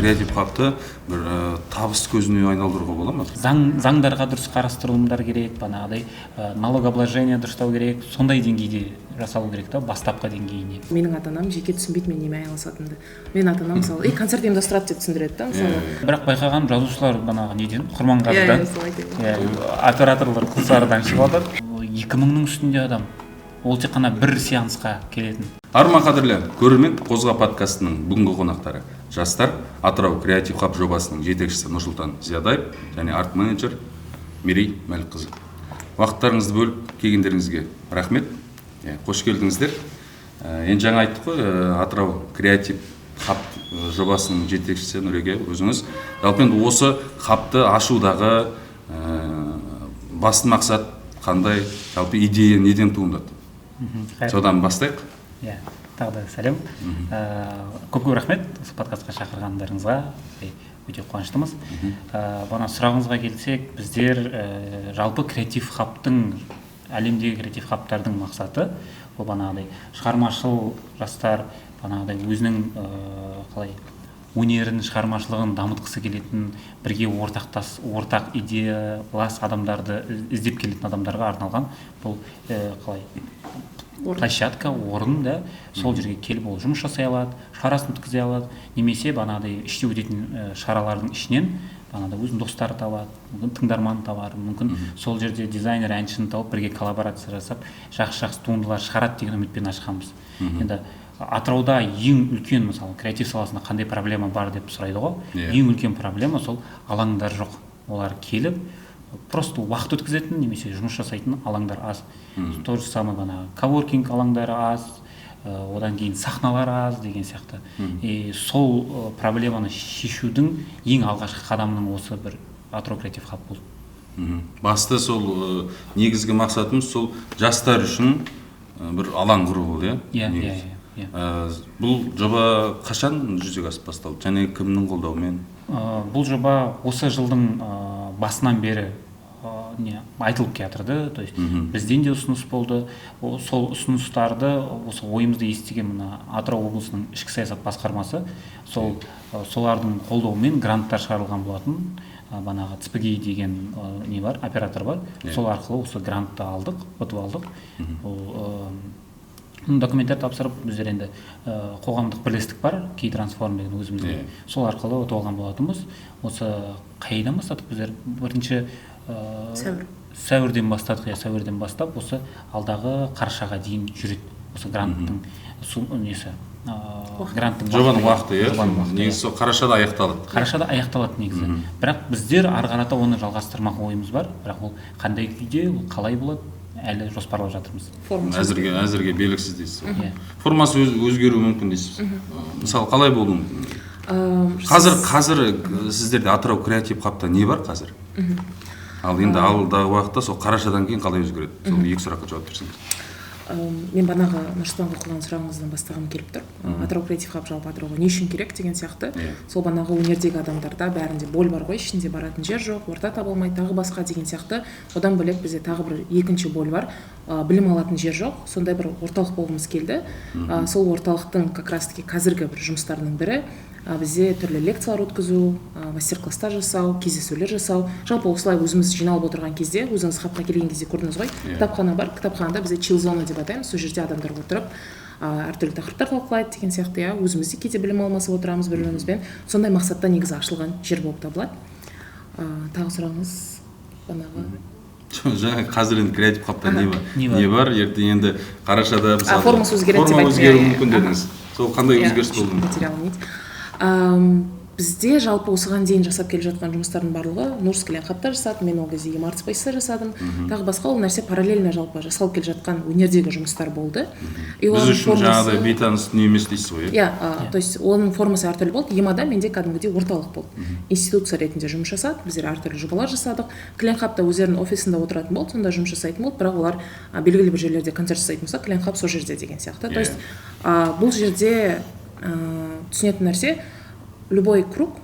креатив хабты бір табыс көзіне айналдыруға бола ма? Заңдарға дұрыс қарастырылымдар керек, бағанағыдай налогообложение дұрыстау керек, сондай деңгейде жасалу керек та, бастапқы деңгейіне. Менің ата-анам жеке түсінбейді мен немен айналысатынымды. Мен ата-анам мысалы, концерт ұйымдастырады деп түсіндіреді да, мысалы. Бірақ байқаған жазушылар бағанағы неден, Құрманғазыдан, операторлар Құлсарыдан шығып жатыр. 2000-нің үстінде адам. Ол тек қана бір сеансқа келетін. Арман қадірлі, көрермен, Қозға подкастының бүгінгі қонақтары жастар, Атырау креатив хаб жобасының жетекшісі Нұрсұлтан Зиядаев және арт-менеджер Мерей Мәлікқызы. Уақыттарыңызды бөліп келгендеріңізге рахмет. Қош келдіңіздер. Енді жаңа айттық қой, Атырау креатив хаб жобасының жетекшісі Нұреге өзіңіз. Жалпы енді осы хабты ашудағы басты мақсат қандай, жалпы идея неден туындады? Содан бастайық. Тағы да сәлем. Көп рахмет осы подкастқа шақырғандарыңызға. Өте қуаныштымыз. Бана сұрағыңызға келсек, біздер жалпы креатив хабтың, әлемдегі креатив хабтардың мақсаты бұл бағанағыдай шығармашыл жастар бағанағыдай өзінің қалай өнерін, шығармашылығын дамытқысы келетін, бірге ортақ идеялас адамдарды іздеп келетін адамдарға арналған бұл қалай площадка, орын да, сол жерге келіп ол жұмыс жасай алады, шарасын өткізе алады, немесе бағанағыдай іште өтетін шаралардың ішінен бағанағыдай өзінің достары табады, мүмкін тыңдарман табар, мүмкін сол жерде дизайнер, әншіні тауып бірге коллаборация жасап, жақсы туындылар шығарады деген үмітпен ашқанбыз. Енді Атырауда ең үлкен, мысалы, креатив саласында қандай проблема бар деп сұрайды ғой. Ең үлкен проблема сол алаңдар жоқ. Олар келіп, просто уақыт өткізетін, немесе жұмыс жасайтын алаңдар аз. То же самое ғана коворкинг алаңдары аз, одан кейін сахналар аз деген сияқты. Сол проблеманы шешудің ең алғашқы қадамының осы бір Атырау креатив хаб болды. Басты сол негізгі мақсатымыз сол жастар үшін бір алаң құру болды, Бұл жоба қашан жүзеге асып басталды? Және кімнің қолдауымен? Бұл жоба осы жылдың басынан бері айтылып келатырды. То есть бізден де ұсыныс болды. Сол ұсыныстарды, осы ойымызды естіген мына Атырау облысының ішкі саясат басқармасы, солардың қолдауымен гранттар шығарылған болатын. Банағы ЦПГ деген не бар, оператор бар. Сол арқылы осы грантты алдық, ұтып алдық. Документтер тапсырып, біздер енді қоғамдық бірлестік бар, Кей Трансформ деген өзімізде. Сол арқылы ұтып алған болатынбыз. Осы қайдан бастадық біздер? Бірінші сәуірден бастап, осы алдағы қарашаға дейін жүреді. Осы гранттың жобаның уақыты, негізі қарашада аяқталады. Қарашада аяқталады негізі. Бірақ біздер ары қарата оны жалғастырмақ ойымыз бар. Бірақ ол қандай күйде, қалай болады? Әлі жоспарлап жатырмыз. Әзірге белгісіз дейсіз. Формасы өзгеруі мүмкін дейсіз. Мысалы, қалай болуы мүмкін? Қазір сіздерде Атырау креатив хабта не бар қазір? Ал енді алдағы уақытта сол қарашадан кейін қалай өзгереді? Сол екі сұраққа жауап берсеңіз. Мен бағанағы Нұрсұлтанға қойған сұрағыңыздан бастағым келіп тұр. Атырау креатив хаб жалпы Атырауға не үшін керек деген сияқты. Сол бағанағы өнердегі адамдарда бәрінде боль бар ғой, ішінде баратын жер жоқ, орта табылмайды, тағы басқа деген сияқты. Одан бөлек бізде тағы бір екінші боль бар. Білім алатын жер жоқ. Сондай бір орталық болғымыз келді. Сол орталықтың как раз таки қазіргі бір жұмыстарының бірі бізде түрлі лекциялар өткізу, мастер-класстар жасау, кездесулер жасау. Жалпы осылай өзіміз жиналып отырған кезде, өзіңіз хабқа келген кезде көрдіңіз ғой, кітапхана бар. Кітапханада бізде chill зона деп атаймыз. Сол жерде адамдар отырып, әртүрлі тақырыптар талқылайды деген сияқты. Өзіміз де кейде білім алмасып отырамыз бір-бірімізбен. Сондай мақсатта негізі ашылған жер болып табылады. Тағы сұрағыңыз банағы. Жаңа қазір енді креатив хабта не бар? Ертең енді қарашада формасы өзгеруі мүмкін дедіңіз. Сол қандай өзгеріс болды? Бізде жалпы осыған дейін жасап келе жатқан жұмыстардың барлығы Нұрс клиент хабта жасадым, мен ол кезде Март Спайста жасадым. Тағы басқа ол нәрсе параллельно жалпы жасалып келе жатқан өнердегі жұмыстар болды. Біз үшін жаңағыдай бейтаныс дүние емес дейсіз ғой? То есть оның формасы әртүрлі болды. ЕМАда менде кәдімгідей орталық болды. Институция ретінде жұмыс жасады, біздер әртүрлі жобалар жасадық. Клиент хабта өздерінің офисында отыратын болды, сонда жұмыс жасайтын болды, бірақ олар белгілі бір жерлерде концерт жасайтын болса, клиент хаб сол жерде деген сияқты. То есть бұл жерде түсінетін нәрсе, любой круг,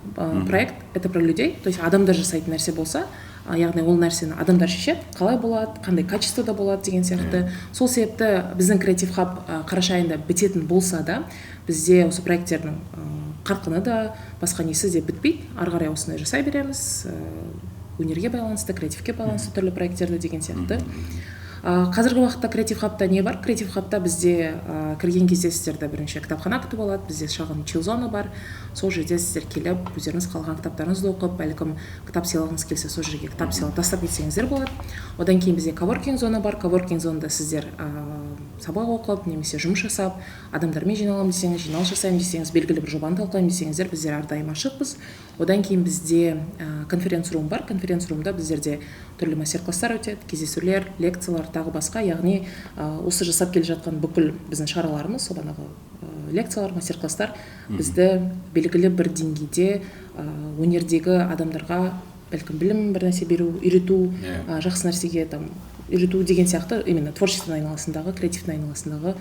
проект — это про людей, то есть адамдар жасайтын нәрсе болса, яғни ол нәрсені адамдар шешеді, қалай болады, қандай качествода болады деген сияқты. Сол себепті біздің креатив хаб қараша айында бітетін болса да, бізде осы проекттердің қарқыны да басқа несі де бітпейді, ары қарай осындай жасай береміз, өнерге байланысты, креативке байланысты түрлі проекттерді деген сияқты. Қазіргі уақытта креатив хабта не бар? Креатив хабта бізде кірген кезде сіздерді бірінші кітапхана күтіп алады, бізде шағын чил зона бар, сол жерде сіздер келіп өздеріңіз қалған кітаптарыңызды оқып, бәлкім кітап сыйлағыңыз келсе сол жерге кітап сыйлап тастап кетсеңіздер болады. Одан кейін бізде коворкинг зона бар, коворкинг зонада сіздер сабақ оқып немесе жұмыс жасап, адамдармен жиналамын десеңіз, жиналыс жасаймын десеңіз, белгілі бір жобаны талқылаймын десеңіздер, біздер әрдайым ашықпыз. Одан кейін бізде конференц-рум бар. Конференц-румда біздерде түрлі мастер-класстар өтеді, кездесулер, лекциялар, тағы басқа, яғни осы жасап келе жатқан бүкіл біздің шараларымыз, сол банағы лекциялар, мастер-класстар бізді белгілі бір деңгейде өнердегі адамдарға бәлкім білім бір нәрсе беру, үйрету, жақсы нәрсеге үйрету деген сияқты именно творчествоның айналасындағы, креативтің айналасындағы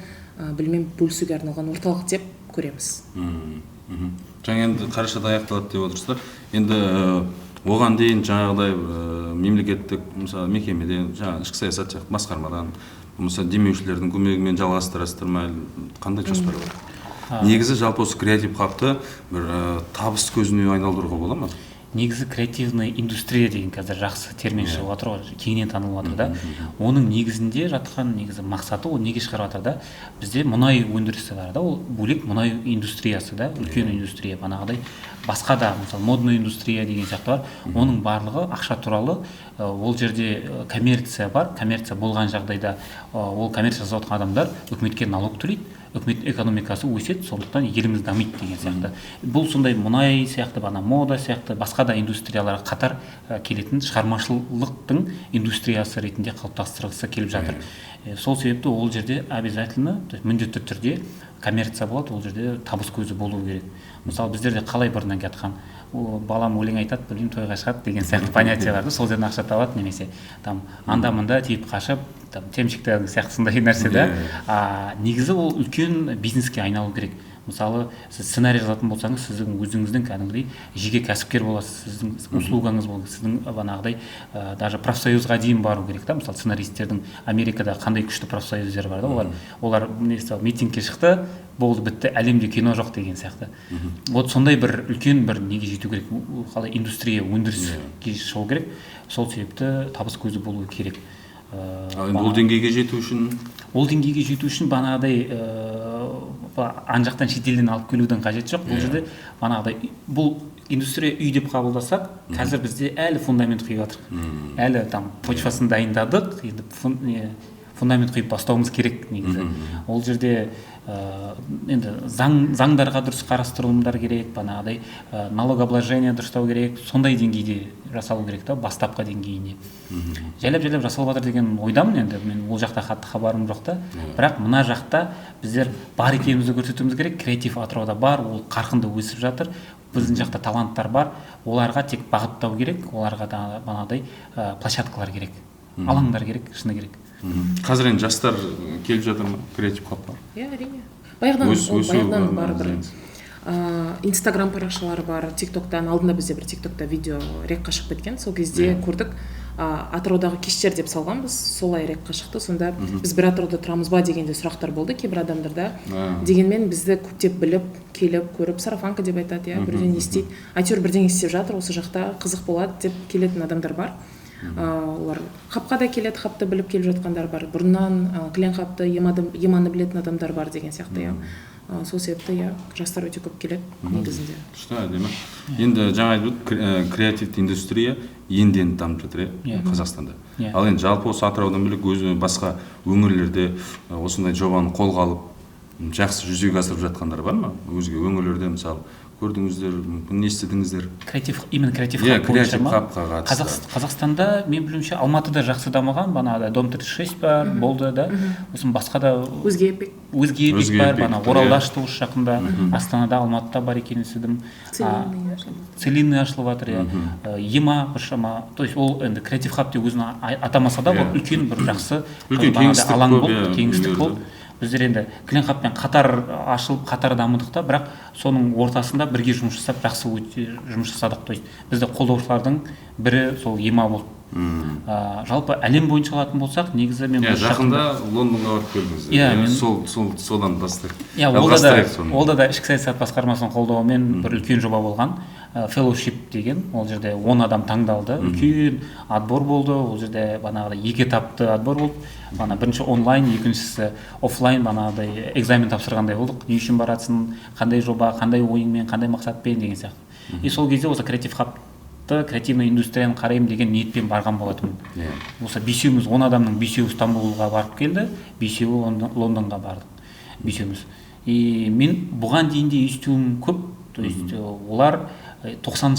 біліммен бөлісуге арналған орталық деп көреміз. Жаңа енді қарашада аяқталады деп отырсыздар. Енді оған дейін жаңағыдай мемлекеттік мысалы мекемеде, жаңа ішкі саясат сияқты басқармадан, мысалы демеушілердің көмегімен жалғастырасыздар ма, қандай жоспар бар? Негізі жалпы осы креатив хабты бір табыс көзіне айналдыруға бола ма? Негізі креативный индустрия деген қазір жақсы термин шығып жатыр ғой, кеңінен танылып жатыр да. Оның негізінде жатқан негізі мақсаты ол неге шығарып жатыр да? Бізде мұнай өндірісі бар да, ол бөлек мұнай индустриясы да, үлкен индустрия, бағанағыдай басқа да, мысалы модный индустрия деген сияқты бар. Оның барлығы ақша туралы, ол жерде коммерция бар, коммерция болған жағдайда ол коммерция жасап жатқан адамдар үкіметке налог төлейді. Үкімет экономикасы өседі, сондықтан еліміз дамиды деген сияқты. Бұл сондай мұнай сияқты, мода сияқты, басқа да индустрияларға қатар келетін шығармашылықтың индустриясы ретінде қалыптастырғысы келіп жатыр. Сол себепті ол жерде обязательно, міндетті түрде коммерция болады, ол жерде табыс көзі болу керек. Мысалы біздерде қалай бұрыннан кетқан, балам өлең айтады, білмеймін тойға шығады деген сияқты понятие бар да, сол жерден ақша табады, немесе анда-мында тиіп қашып, темшіктер сияқты сондай нәрсе да. Негізі ол үлкен бизнеске айналу керек. Мысалы, сіз сценарий жазатын болсаңыз, сіздің өзіңіздің кәдімгідей жеке кәсіпкер боласыз, сіздің услугаңыз болады, сіздің бағанағыдай даже профсоюзға дейін бару керек та. Мысалы, сценаристердің Америкада қандай күшті профсоюздер бар да, олар митингке шықты, болды, бітті, әлемде кино жоқ деген сияқты. Вот сондай бір үлкен бір неге жету керек, қалай индустрия, өндіріске шығу керек, сол себепті табыс көзі болу керек. Ол деңгейге жету үшін бағанағыдай ан жақтан шетелден алып келудің қажеті жоқ. Бұл жерде бағанағыдай бұл индустрия үй деп қабылдасақ, қазір бізде әлі фундамент құйып жатыр. Әлі почвасын дайындадық, енді фундамент құйып бастауымыз керек негізі. Ол жерде енді заңдарға дұрыс қарастырылымдар керек, бағанағыдай налогообложение дұрыстау керек, сондай деңгейде жасалу керек та, бастапқы деңгейінде. Жайлап жасалып жатыр деген ойдамын, енді мен ол жақта қатты хабарым жоқ та, бірақ мына жақта біздер бар екенімізді көрсетуіміз керек. Креатив Атырауда бар, ол қарқынды өсіп жатыр. Біздің жақта таланттар бар, оларға тек бағыттау керек, оларға да бағанағыдай площадкалар керек, алаңдар керек, шыны керек. Қазір енді жастар келіп жатыр ма креатив хабқа? Әрине. Баяғыдан бар бір Инстаграм парақшалары бар, тиктоктан, алдында бізде бір тиктокта видео рекқа шығып кеткен, сол кезде көрдік, Атыраудағы кештер деп салғанбыз, солай рекқа шықты. Сонда біз бір Атырауда тұрамыз ба дегенде сұрақтар болды кейбір адамдарда. Дегенмен бізді көптеп біліп, келіп, көріп, сарафанка деп айтады, бірден естейді. Әйтеуір бірден істеп жатыр, осы жақта қызық болады деп келетін адамдар бар. Олар хабқа да келеді, хабты біліп келіп жатқандар бар, бұрыннан клиент хабты, еманы білетін адамдар бар деген сияқты. Сол себепті жастар өте көп келеді негізінде. Күшті, әдемі. Енді жаңа айтып, креативті индустрия енді дамып жатыр Қазақстанда. Ал енді жалпы осы Атыраудан бөлек басқа өңірлерде осындай жобаны қолға алып жақсы жүзеге асырып жатқандар бар ма? Өзге өңірлерде мысалы көрдіңіздер, мүмкін естідіңіздер? Именно креатив хабқа қатысты. Қазақстанда мен білуімше Алматыда жақсы дамыған, бағанағыдай Дом 36 бар, болды да. Осының басқа да өзге эпик бар, Оралда ашты осы жақында, Астанада, Алматыда бар екенін естідім. Целинный ашылып жатыр, Ема біршама. То есть ол енді креатив хаб деп өзін атамаса да, ол үлкен бір жақсы алаң болды, кеңістік болды. Біздер енді клиент хабпен қатар ашылып, қатар дамыдық та, бірақ соның ортасында бірге жұмыс жасап, жақсы жұмыс жасадық. То есть бізді қолдаушылардың бірі сол Ема болды. Жалпы әлем бойынша алатын болсақ, негізі мен жақында Лондонға барып келдіңіз. Иә, содан бастайық. Олда да ішкі саясат басқармасының қолдауымен бір үлкен жоба болған, fellowship деген. Ол жерде 10 адам таңдалды, үлкен отбор болды. Ол жерде банағыдай 2 этапты отбор болды. Бірінші онлайн, екіншісі офлайн, банағыдай экзамен тапсырғандай болдық. Не үшін барасың, қандай жоба, қандай ойыңмен, қандай мақсатпен деген сияқты. И сол кезде осы креатив хабты, креативный индустрияны қараймын деген ниетпен барған болатынмын. Осы 5-еуміз, 10 адамның 5-еуі Стамбулға барып келді, 5-еуі Лондонға бардық. 5-еуміз. И мен бұған дейін де естуім көп. То есть олар 90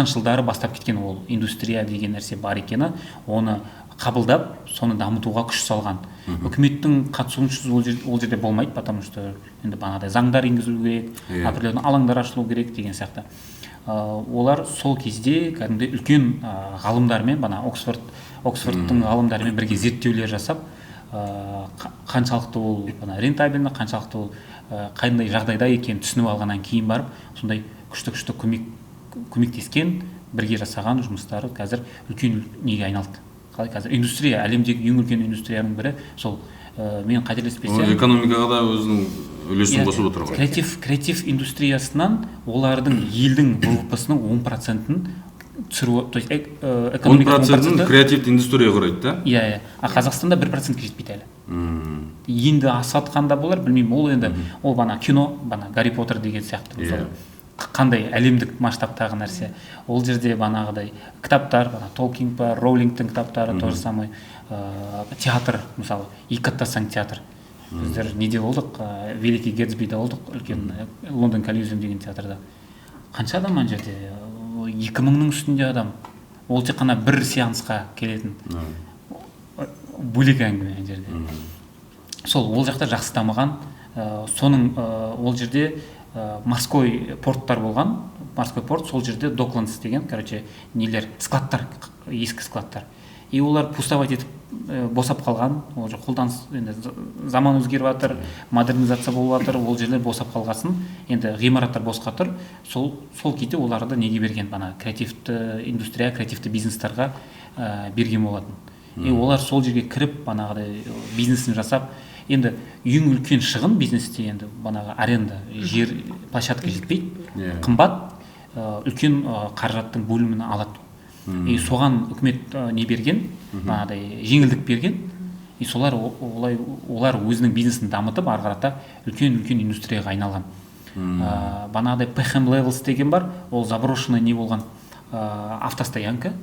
жылдары бастап кеткен ол индустрия деген нәрсе бар екені, оны қабылдап, соны дамытуға күш салған. Үкіметтің қатысуынсыз ол жерде болмайды, потому что енді бағанадай заңдар енгізілу керек, определенный алаңдар ашылу керек деген сияқты. Олар сол кезде кәдімгідей үлкен ғалымдармен, Оксфордтың ғалымдарымен бірге зерттеулер жасап, қаншалықты ол рентабельно, қаншалықты ол қандай жағдайда екенін түсініп алғаннан кейін барып, сондай күшті көмектескен, бірге жасаған жұмыстары қазір үлкен неге айналды. Қалай қазір индустрия, әлемдегі ең үлкен индустрияның бірі сол, мен қателеспесем, экономикаға да өзінің үлесін қосып отыр ғой. Креатив индустриясынан олардың елдің ВВП-сының 10%-ын түсіру, то есть экономиканың 10%-ын креативті индустрия құрайды, да? Иә. А Қазақстанда 1%-ге жетпейді әлі. Енді асатқанда болар, білмеймін, ол енді, ол кино, Гарри Поттер деген сияқты. Қандай әлемдік масштабтағы нәрсе. Ол жерде банағыдай кітаптар, Толкинг па, Роулингтің кітаптары, тоже самый театр, мысалы, екі аттасаң театр. Біздер неде болдық, Великий Гэтсбиде болдық, үлкен Лондон Коллизиум деген театрда. Қанша адам ана жерде? 2000-нің үстінде адам. Ол тек қана бір сеансқа келетін. Бөлек әңгіме ана жерде. Сол, ол жақта жақсы дамыған. Соның ол жерде морской порттар болған, морской порт, сол жерде Докландс деген, нелер, складтар, ескі складтар. И олар пустовать етіп босап қалған, ол жер қолданыс, енді заман өзгеріп жатыр, модернизация болып жатыр, ол жерлер босап қалғасын, енді ғимараттар босқа тұр, сол кезде оларды неге берген, креативті индустрия, креативті бизнестарға берген болатын. И олар сол жерге кіріп, бизнесін жасап, енді ең үлкен шығын бизнесте енді аренда, жер, площадка жетпейді, қымбат, үлкен қаражаттың бөлімін алады. И соған үкімет не берген, жеңілдік берген, и олар өзінің бизнесін дамытып, арғарата үлкен индустрияға айналған. PHM Levels деген бар, ол заброшенный не болған автостоянка.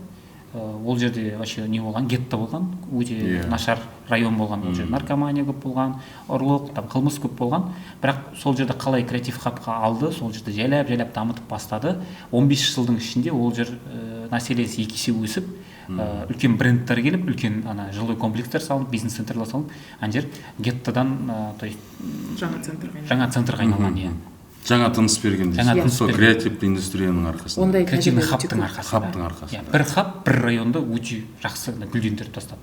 Ол жерде вообще не болған, гетто болған, өте нашар район болған, ол жерде наркомания көп болған, ұрлық, қылмыс көп болған. Бірақ сол жерде қалай креатив хабқа алды, сол жерде жайлап дамытып бастады. 15 жылдың ішінде ол жер населениесі 2 есе өсіп, үлкен брендтер келіп, үлкен жилой комплекстер салынып, бизнес-центрлер салынып, ана жер геттодан жаңа центрға айналған. Жаңа тыныс берген дейсіз. Сол креативті индустрияның арқасында. Креативный хабтың арқасында. Бір хаб, бір районды өте жақсы гүлдендіріп тастады.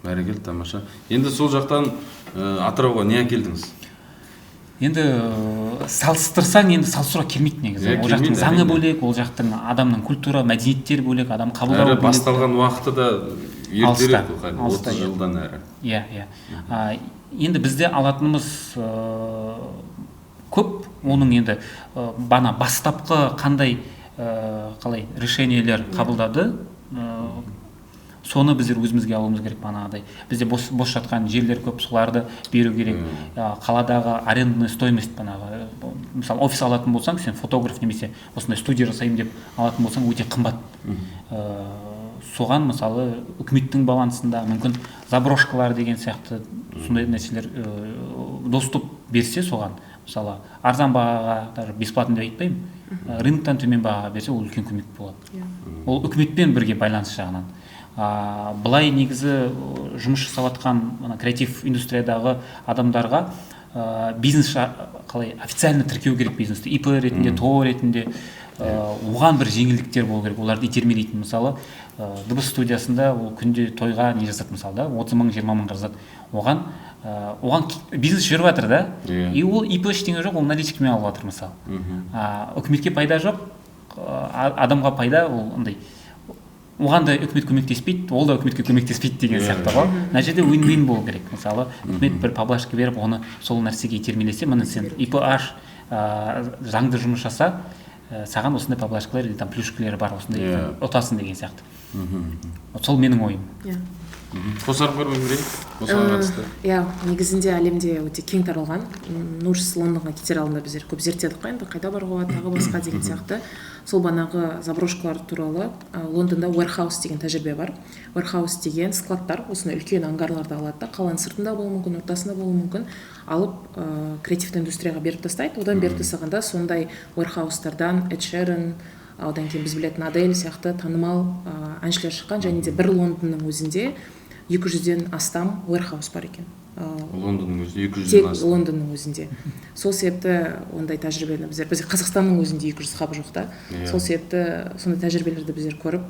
Бәрекелді, тамаша. Енді сол жақтан Атырауға не әкелдіңіз? Енді салыстырсаң, енді салыстыруға келмейді негізі. Ол жақтың заңы бөлек, ол жақтың адамның культура, мәдениеттері бөлек, адам қабылдауы бөлек. Басталған уақыты да ертерек, 30 жылдан әрі. Иә. Енді бізде алатынымыз көп, оның енді бастапқы қандай решениелер қабылдады, соны біздер өзімізге алуымыз керек. Бізде бос жатқан жерлер көп, соларды беру керек. Қаладағы арендный стоимость, мысалы офис алатын болсаң, сен фотограф немесе осындай студия жасаймын деп алатын болсаң, өте қымбат. Соған мысалы үкіметтің балансында мүмкін заброшкалар деген сияқты сондай нәрселер доступ берсе соған, мысалы арзан бағаға, даже бесплатно деп айтпаймын, рыноктан төмен бағаға берсе, ол үлкен көмек болады. Ол үкіметпен бірге байланыс жағынан. Былай негізі жұмыс жасап жатқан креатив индустриядағы адамдарға бизнес қалай официально тіркеу керек, бизнесті ИП ретінде, ТО ретінде, оған бір жеңілдіктер болу керек, оларды итермелейтін. Мысалы дыбыс студиясында ол күнде тойға не жасады, мысалы 30 мың, 20 мың жазады. Оған бизнес жүріп жатыр да, и ол ИП ештеңе жоқ, ол наличкамен алып жатыр мысалы. Үкіметке пайда жоқ, адамға пайда, ол андай оған да үкімет көмектеспейді, ол да үкіметке көмектеспейді деген сияқты ғой. Мына жерде win-win болу керек. Мысалы үкімет бір поблажка беріп оны сол нәрсеге итермелесе, міне сен ИП-аш заңды жұмыс жаса, саған осындай поблажкалар или там плюшкалары бар, осындай ұтасың деген сияқты. Сол менің ойым. Қосарым бар ма осыған қатысты? Иә, негізінде әлемде өте кең таралған. Нурс Лондонға кетер алдында біздер көп зерттедік қой, енді қайда баруға, тағы басқа деген сияқты. Сол банағы заброшкалар туралы Лондонда warehouse деген тәжірибе бар. Warehouse деген складтар, осындай үлкен ангарларды алады да, қаланың сыртында болуы мүмкін, ортасында болуы мүмкін, алып креативті индустрияға беріп тастайды. Одан беріп тастағанда сондай warehouse-тардан Эд Шеран, одан кейін біз білетін Адель сияқты танымал әншілер шыққан, және де бір Лондонның өзінде 200-ден астам warehouse бар екен. Лондонның өзінде 200-ден астам. Тек Лондонның өзінде. Сол себепті ондай тәжірибені біздер Қазақстанның өзінде 200 хаб жоқ та. Сол себепті сондай тәжірибелерді біздер көріп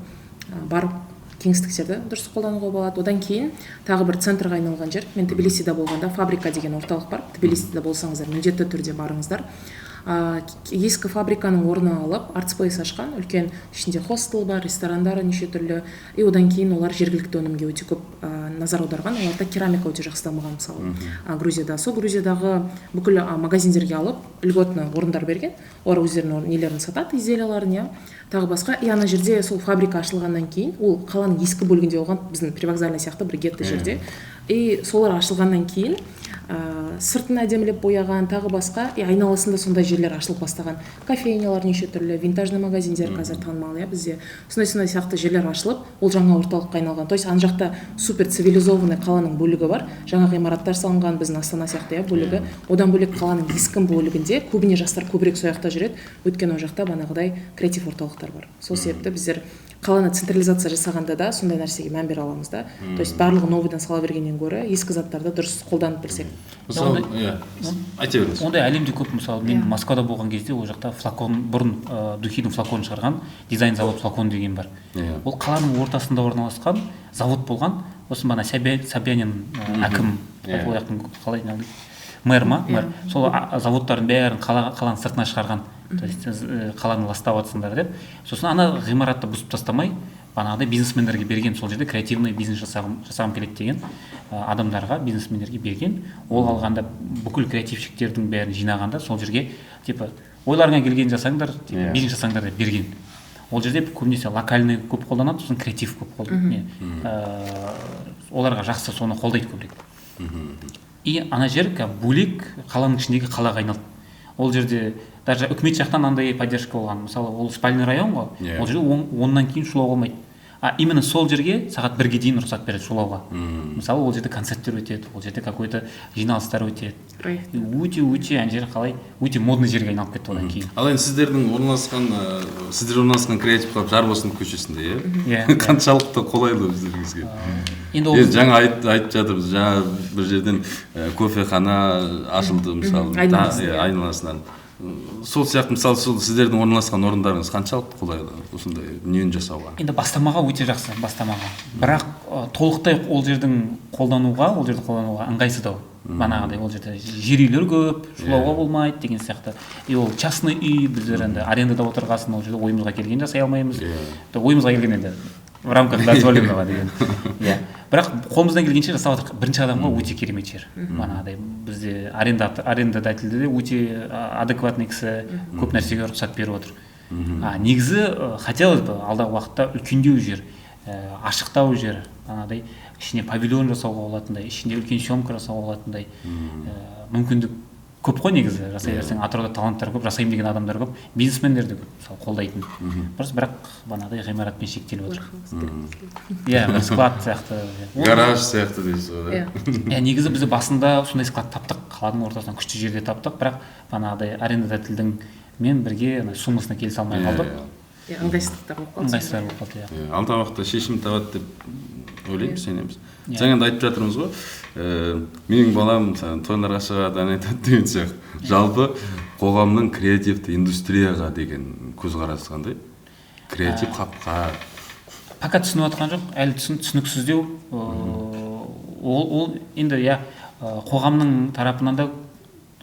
барып кеңістіктерді дұрыс қолдануға болады. Одан кейін тағы бір центрға айналған жер. Мен Тбилисиде болғанда фабрика деген орталық бар. Тбилисиде болсаңыздар міндетті түрде барыңыздар. Ескі фабриканың орнын алып артспейс ашқан, үлкен ішінде хостел бар, ресторандары неше түрлі, и одан кейін олар жергілікті өнімге өте көп назар аударған. Оларда керамика өте жақсы дамыған, мысалы Грузияда. Сол Грузиядағы бүкіл магазиндерге алып льготны орындар берген, олар өздерінің нелерін сатады, изделияларын, тағы басқа. И ана жерде сол фабрика ашылғаннан кейін, ол қаланың ескі бөлігінде болған, біздің привокзальный сияқты бір гетто жерде, и солар ашылғаннан кейін сыртын әдемілеп бояған, тағы басқа, айналасында сондай жерлер ашылып бастаған. Кофейнялар неше түрлі, винтажный магазиндер қазір танымал, бізде. Сондай сияқты жерлер ашылып, ол жаңа орталыққа айналған. То есть ана жақта супер цивилизованный қаланың бөлігі бар, жаңа ғимараттар салынған, біздің Астана сияқты бөлігі. Одан бөлек қаланың ескі бөлігінде көбіне жастар көбірек сол жақта жүреді, өйткені ол жақта банағыдай креатив орталықтар бар. Сол себепті біздер қаланы централизация жасағанда да сондай нәрсеге мән бере аламыз да. То есть барлығы новыйдан сала бергеннен гөрі ескі заттарды дұрыс қолданып білсек. Мысалы, айта беріңіз. Ондай әлемде көп. Мысалы, мен Москвада болған кезде ол жақта флакон, бұрын духидің флаконын шығарған дизайн завод флакон деген бар. Ол қаланың ортасында орналасқан завод болған. Осы бана Собянин әкім, қалай мэр ма? Сол заводтардың бәрін қаланың сыртына шығарған. То есть қаланы ластап жатсыңдар деп. Сосын ана ғимаратты бұзып тастамай, банағыдай бизнесмендерге берген, сол жерде креативный бизнес жасағым келеді деген адамдарға, бизнесмендерге берген. Ол алғанда бүкіл креативщиктердің бәрін жинағанда сол жерге типа ойларыңа келген жасаңдар, бизнес жасаңдар деп берген. Ол жерде көбінесе локальный көп қолданады, сосын креатив көп қолданады. Оларға жақсы соны қолдайды көбірек. И ана жер бөлек қаланың ішіндегі қалаға айналды. Ол жерде даже үкімет жақтан андай поддержка болған. Мысалы, ол спальный район ғой. Ол жерде 10-нан кейін шулау болмайды. Именно сол жерге сағат 1-ге дейін рұқсат береді шулауға. Мысалы, ол жерде концерттер өтеді, ол жерде какой-то жиналыстар өтеді. Өте ана жер қалай өте модный жерге айналып кетті одан кейін. Ал енді сіздер орналасқан креатив хаб Жарбосын көшесінде, қаншалықты қолайлы өздеріңізге? Енді жаңа айтып жатырмыз, жаңа бір жерден кофехана ашылды, мысалы, айналасынан. Сол сияқты, мысалы, сіздердің орналасқан орындарыңыз қаншалықты қолайлы осындай дүниені жасауға? Енді бастамаға өте жақсы, бастамаға. Бірақ толықтай ол жердің қолдануға ыңғайсыздау. Банағыдай ол жерде жер үйлер көп, шулауға болмайды деген сияқты. И ол частный үй, біздер енді арендада отырғасын, ол жерде ойымызға келген жасай алмаймыз. Ойымызға келген енді в рамках дозволенного деген. Бірақ қолымыздан келгенше жасап жатырық. Бірінші адамға өте керемет жер. Банағыдай бізде арендодательде де өте адекватный кісі, көп нәрсеге рұқсат беріп отыр. Негізі хотелось бы алдағы уақытта үлкендеу жер, ашықтау жер, банағыдай ішіне павильон жасауға болатындай, ішінде үлкен съемка жасауға болатындай мүмкіндік көп қой негізі. Жасай берсең, Атырауда таланттар көп, жасаймын деген адамдар көп, бизнесмендер де көп, мысалы, қолдайтын. Бірақ банағыдай ғимаратпен шектеліп отыр. Бір склад сияқты. Гараж сияқты дейсіз ғой, да? Негізі біз басында сондай склад таптық, қаланың ортасынан күшті жерде таптық, бірақ банағыдай арендодательдің мен бірге суммасына келісе алмай қалдық. Ыңғайсыздықтар болып қалды. Алдағы уақытта шешім табады деп ойлаймыз, сенеміз. Жаңа айтып жатырмыз ғой, менің балам тойларға шығады, ән айтады деген сияқты. Жалпы қоғамның креативті индустрияға деген көзқарасы қандай? Креатив хабқа. Пока түсініп жатқан жоқ, әлі түсініксіздеу. Ол енді қоғамның тарапынан да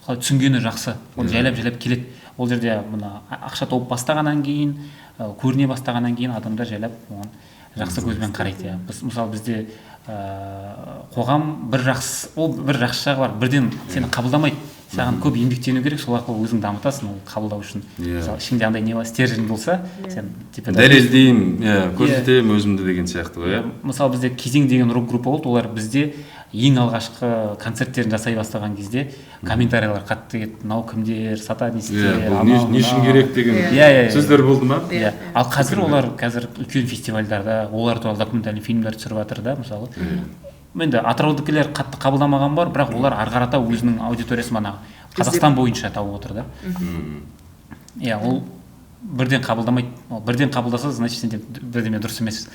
түсінгені жақсы. Ол жайлап келеді. Ол жерде ақша тауып бастағаннан кейін, көріне бастағаннан кейін адамдар жайлап жақсы көзбен қарайды. Біз мысалы бізде қоғам бір жақсы жағы бар, бірден сені қабылдамайды. Саған көп еңбектену керек, сол арқылы өзің дамытасың ол қабылдау үшін. Мысалы ішіңде андай не бар, стержень болса, сен типа дәлелдеймін, көрсетемін өзімді деген сияқты ғой. Мысалы бізде Кезең деген рок-группа болды, олар бізде ең алғашқы концерттерін жасай бастаған кезде комментариялар қатты кетті. Мынау кімдер, сатанистер, не үшін керек деген сөздер болды ма? Ал қазір олар үлкен фестивальдарда олар туралы документальный фильмдер түсіріп жатыр да, мысалы. Енді атыраудікілер қатты қабылдамаған бар, бірақ олар ары қарата өзінің аудиториясын Қазақстан бойынша тауып отыр да. Ол бірден қабылдамайды. Бірден қабылдаса, значит, сенде бірдеме дұрыс емес.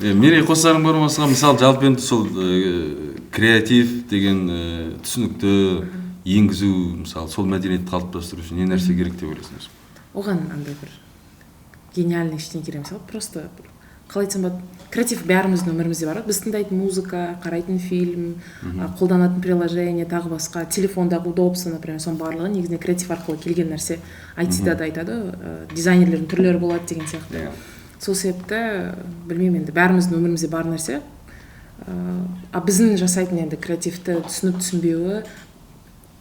Мерей, қосарың бар ма осыған? Мысалы, жалпы енді сол креатив деген түсінікті енгізу, мысалы, сол мәдениетті қалыптастыру үшін не нәрсе керек деп ойлайсыңыз? Оған андай бір гениальный ештеңе керек емес, просто қалай айтсам болады, креатив бәріміздің өмірімізде бар. Біз тыңдайтын музыка, қарайтын фильм, қолданатын приложение, тағы басқа, телефондағы удобство, например, соның барлығы негізінде креатив арқылы келген нәрсе. IT-да да айтады, дизайнерлердің түрлері болады деген сияқты. Сол себепті, білмеймін, енді бәріміздің өмірімізде бар нәрсе. Біздің жасайтын енді креативті түсініп түсінбеуі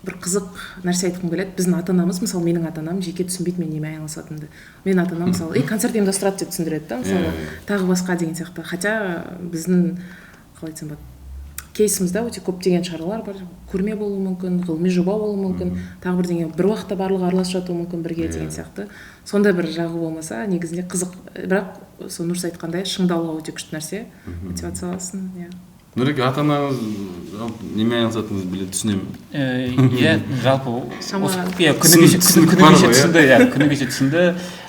бір қызық нәрсе айтқым келеді. Біздің ата-анамыз, мысалы менің ата-анам жеке түсінбейді мен немен айналысатынымды. Менің ата-анам мысалы, концерт ұйымдастырады деп түсіндіреді да, мысалы, тағы басқа деген сияқты. Хотя біздің, қалай айтсам болады, кейсімізде өте көптеген шаралар бар. Көрме болуы мүмкін, ғылыми жоба болуы мүмкін, тағы бірдеңе бір уақытта барлығы араласып жатуы мүмкін бірге деген сияқты. Сондай бір жағы болмаса, негізінде қызық, бірақ сол Нұрс айтқандай шыңдалуға өте күшті нәрсе, мотивация аласың. Нұреке, ата-анаңыз немен айналысатыныңызды біле түсінемін. Жалпы күні кеше түсінді.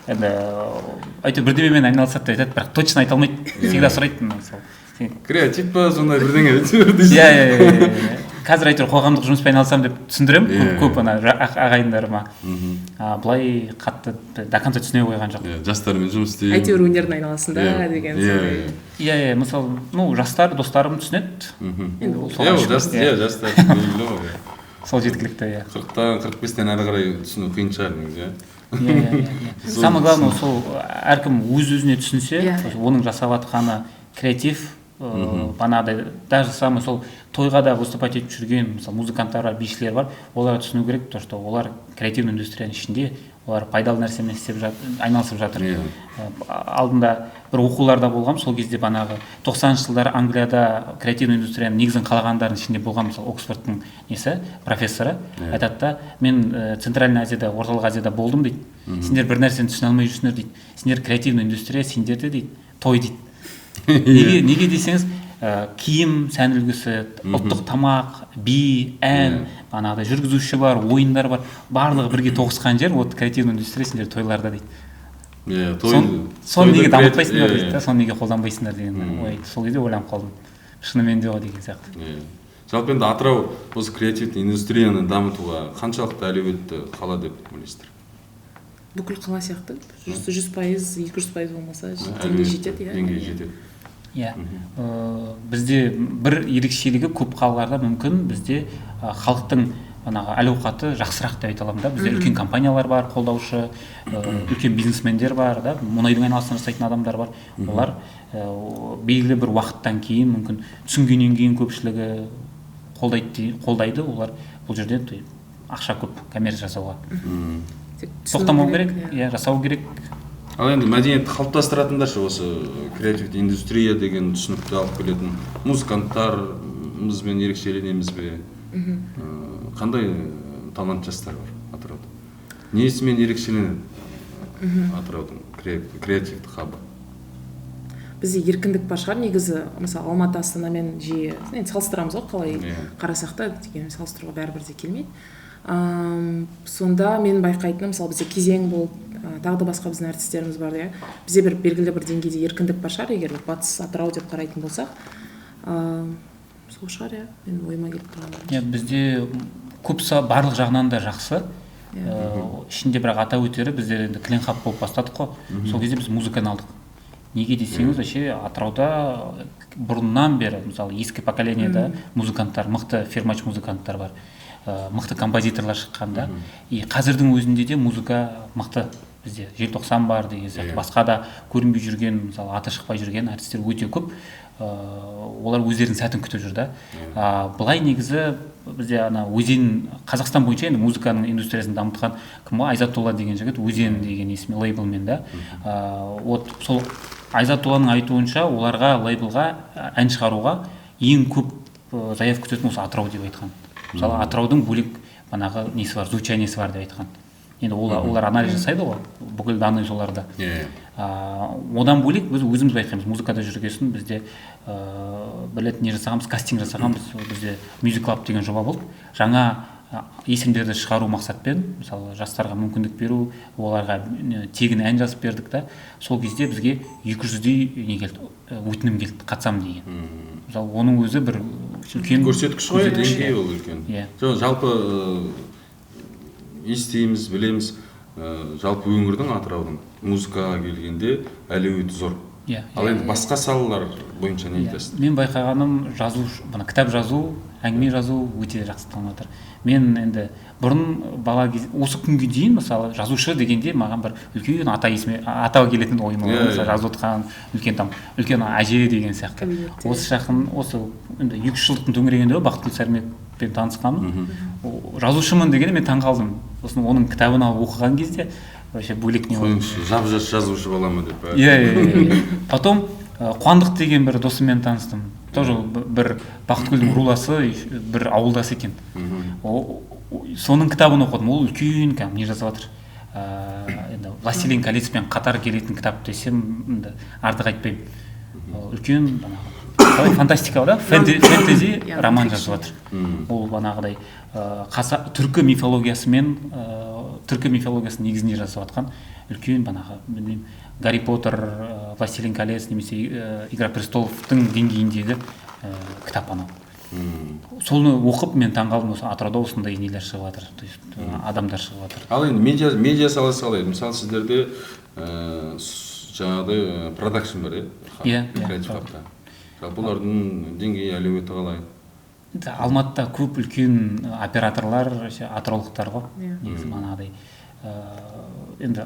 Әйтеуір бірдемемен айналысады деп айтады, бірақ точно айта алмайды. Всегда сұрайды. Креатив па, сондай бірдеңе. Қазір әйтеуір қоғамдық жұмыспен айналысамын деп түсіндіремін, көп ағайындарыма. Былай қатты до конца түсіне қойған жоқ. Жастармен жұмыс істеймін. Әйтеуір өнердің айналасында деген сондай. Мысалы, жастар, достарым түсінеді. Жастар. Сол жеткілікті. 40-тан 45-тен әрі қарай түсіну қиын шығар негізі. Самое главное, сол әркім өз-өзіне түсінсе, оның жасап жатқаны креатив, банағыдай, даже самый сол тойға да выступать етіп жүрген мысалы музыканттар бар, бишілер бар, оларға түсіну керек, то что олар креативный индустрияның ішінде, олар пайдалы нәрсемен істеп жатыр, айналысып жатыр. Алдында бір оқуларда болғам, сол кезде банағы 90-шы жылдары Англияда креативный индустрияның негізін қалағандардың ішінде болған, мысалы Оксфордтың профессоры айтады да, мен Центральный Азияда, Орталық Азияда болдым дейді. Сендер бір нәрсені түсіне алмай жүрсіңдер дейді. Сендер креативный индустрия, сендерде дейді, той дейді. Неге десеңіз, киім, сән үлгісі, ұлттық тамақ, би, ән, банағыдай жүргізуші бар, ойындар бар, барлығы бірге тоғысқан жер, вот креативный индустрия сендер тойларда дейді. Соны неге дамытпайсыңдар дейді, соны неге қолданбайсыңдар деген ой, сол кезде ойланып қалдым. Шынымен де ғой деген сияқты. Жалпы енді Атырау осы креативті индустрияны дамытуға қаншалықты әлеуетті қала деп ойлайсыздар? Бүкіл қала сияқты 100%, 200% болмаса деңгей жетеді. Бізде бір ерекшелігі көп қалаларда мүмкін бізде халықтың әл-ауқаты жақсырақ деп айта аламын да. Бізде үлкен компаниялар бар, қолдаушы, үлкен бизнесмендер бар, да, мұнайдың айналасында жасайтын адамдар бар. Олар белгілі бір уақыттан кейін мүмкін түсінгеннен кейін көпшілігі қолдайды. Олар бұл жерде ақша көп коммерция жасауға. Тоқтамау керек, жасау керек. Ал енді мәдениетті қалыптастыратындар осы креативті индустрия деген түсінікті алып келетін музыканттарымызбен ерекшеленеміз бе? Қандай талант жастар бар Атырауда? Несімен ерекшеленеді Атыраудың креативті хабы? Бізде еркіндік бар шығар, негізі, мысалы Алматы, Астанамен жиі салыстырамыз ғой, қалай қарасақ та, деген салыстыруға бәрібір де келмейді. Сонда мен байқайтыным, мысалы бізде Кезең болды, тағы да басқа біздің әртістеріміз бар, бізде бір белгілі бір деңгейде еркіндік бар шығар, егер батыс Атырау деп қарайтын болсақ. Сол шығар, мен ойыма келіп тұрған. Бізде көпсі барлық жағынан да жақсы. Ішінде бірақ атап өтері бізде енді клинхаб болып бастадық қой. Сол кезде біз музыканы алдық. Неге десеңіз, Атырауда бұрыннан бері, мысалы ескі поколенияда музыканттар, мықты фермач музыканттар бар. Мықты композиторлар шыққанда, и қазірдің өзінде де музыка мықты бізде желтоқсан бар деген сияқты басқа да көрінбей жүрген, мысалы аты шықпай жүрген әртістер өте көп. Олар өздерінің сәтін күтіп жүр да. Былай негізі бізде Өзен, Қазақстан бойынша енді музыканың индустриясын дамытқан кім ғой? Айзатулла деген жігіт, Өзен деген есімі лейблмен да. Вот сол Айзатулланың айтуынша оларға лейблға ән шығаруға ең көп заявка күтетін осы Атырау деп айтқан. Мысалы Атыраудың бөлек банағы несі бар, звучаниесі бар деп айтқан. Енді олар анализ жасайды ғой, бүкіл данный соларда. Одан бөлек біз өзіміз байқаймыз, музыкада жүргесін бізде білет не жасағанбыз, кастинг жасағанбыз, бізде Music Club деген жоба болды. Жаңа есімдерді шығару мақсатпен, мысалы жастарға мүмкіндік беру, оларға тегін ән жазып бердік та, сол кезде бізге 200-дей не келді, өтінім келді, қатысам деген. Мысалы оның өзі бір үлкен көрсеткіш қой, деңгей ол үлкен. Жалпы естейміз, білеміз, жалпы өңірдің, Атыраудың музыкаға келгенде әлеуеті зор. Ал енді басқа салалар бойынша не айтасыз? Мен байқағаным кітап жазу, әңгіме жазу өте жақсы танылып жатыр. Мен енді бұрын бала кезде, осы күнге дейін мысалы жазушы дегенде маған бір үлкен ата келетін ойыма жазып отырған үлкен әже деген сияқты. Осы жақын, осы енді 2-3 жылдықтың төңірегінде Бақытгүл Сәрімбекпен танысқанмын. Жазушымын дегенде мен таңқалдым. Сосын оның кітабын алып оқыған кезде вообще бөлек не болды. Жап-жас жазушы боламын деп. Потом Қуандық деген бір досыммен таныстым. Тоже бір Бақытгүлдің руласы, бір ауылдасы екен. Соның кітабын оқыдым. Ол үлкен не жазып жатыр. Енді Властелин колецпен қатар келетін кітап десем, артық айтпаймын. Үлкен фантастика да, фэнтези роман жазып жатыр. Ол банағыдай түркі мифологиясының негізінде жазып жатқан үлкен банағы, білмеймін, Гарри Поттер, Властелин колец немесе Игра престоловтың деңгейіндегі кітап анау. Соны оқып мен таңғалдым, осы Атырауда осындай нелер шығып жатыр, адамдар шығып жатыр. Ал енді медиа саласы қалай? Мысалы сіздерде жаңағыдай продакшн бар, креатив хабта. Жалпы олардың деңгейі, әлеуеті қалай? Алматыда көп үлкен операторлар, атыраулықтар ғой, негізі манағыдай. Енді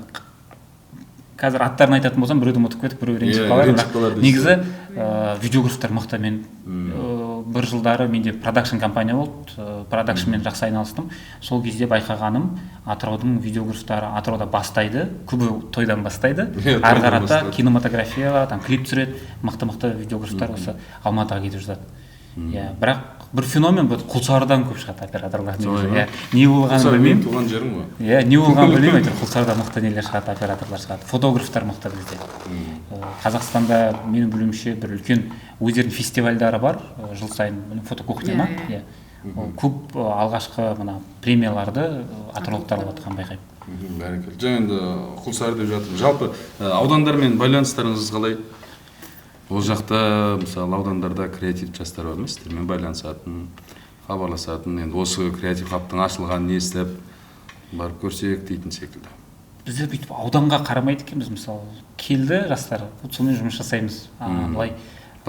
қазір аттарын айтатын болсам, біреуді ұмытып кетіп, біреу ренжіп қалар. Негізі видеографтар мықты. Мен бір жылдары менде продакшн компания болды, продакшнмен жақсы айналыстым. Сол кезде байқағаным, Атыраудың видеографтары Атырауда бастайды, көбі тойдан бастайды. Ары қарата кинематографияға, клип түсіреді, мықты видеографтар осы Алматыға кетіп жатады. Бірақ бір феномен бұл Құлсарыдан көп шығады операторлар. Не болғанын білмеймін. Туған жерің ғой. Не болғанын білмеймін, әйтеуір Құлсарыда мықты нелер шығады, операторлар шығады. Фотографтар мықты бізде. Қазақстанда менің білуімше бір үлкен өздерінің фестивальдары бар, жыл сайын фотокухня ма? Көп алғашқы премияларды атыраулықтар алып жатқан байқаймын. Бәрекелді. Жаңа енді Құлсары деп жатырмын. Жалпы аудандармен байланыстарыңыз қалай? Ол жақта, мысалы, аудандарда креатив жастар бар ма, сіздермен байланысатын, хабарласатын, енді осы креатив хабтың ашылғанын естіп, барып көрсек дейтін секілді. Бізде бүйтіп ауданға қарамайды екенбіз, мысалы, келді жастар, сонымен жұмыс жасаймыз. Былай